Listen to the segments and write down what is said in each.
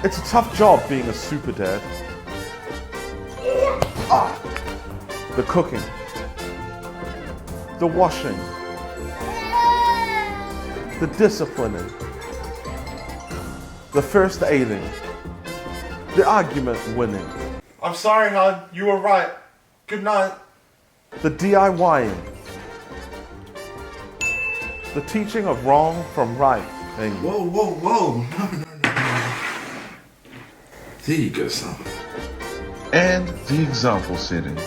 It's a tough job being a super dad. The cooking, the washing, the disciplining, the first aiding, the argument winning. I'm sorry, hon. You were right. Good night. The DIYing, the teaching of wrong from right. And Whoa. No. There you go, son. and the example setting.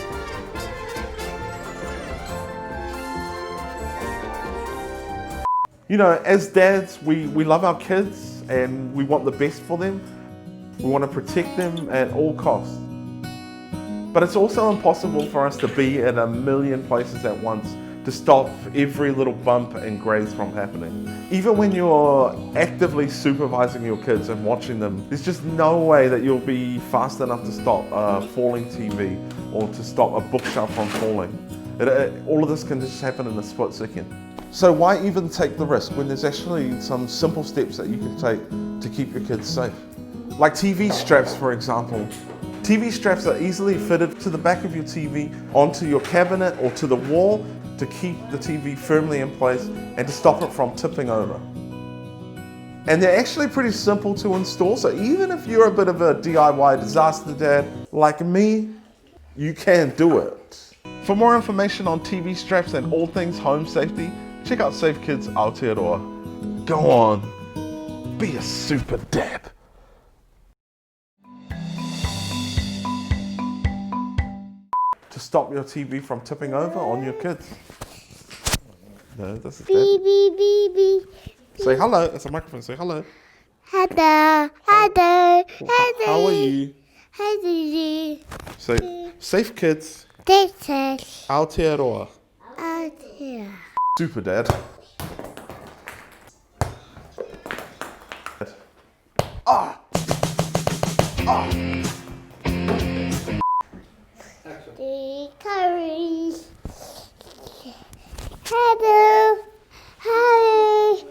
You know, as dads, we love our kids and we want the best for them. We want to protect them at all costs. But it's also impossible for us to be at a million places at once to stop every little bump and graze from happening. Even when you're actively supervising your kids and watching them, there's just no way that you'll be fast enough to stop a falling TV or to stop a bookshelf from falling. All of this can just happen in a split second. So why even take the risk when there's actually some simple steps that you can take to keep your kids safe? Like TV straps, for example. TV straps are easily fitted to the back of your TV, onto your cabinet or to the wall to keep the TV firmly in place and to stop it from tipping over. And they're actually pretty simple to install, so even if you're a bit of a DIY disaster dad like me, you can do it. For more information on TV straps and all things home safety, check out Safe Kids Aotearoa. Go on, be a super dad. To stop your TV from tipping over on your kids. No, this is Beep, beep, beep, beep. Say hello. It's a microphone. Say hello. Hello. How are you? Hello. Say Safe Kids This is Aotearoa. out here. Super dad. The curry. Hello. Hi.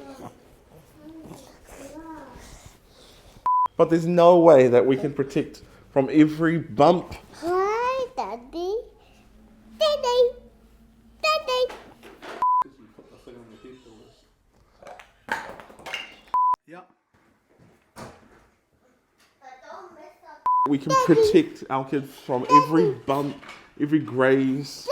But there's no way that we can protect from every bump. Hi, Daddy. Daddy. Daddy. Yep. We can protect our kids from every bump, every graze,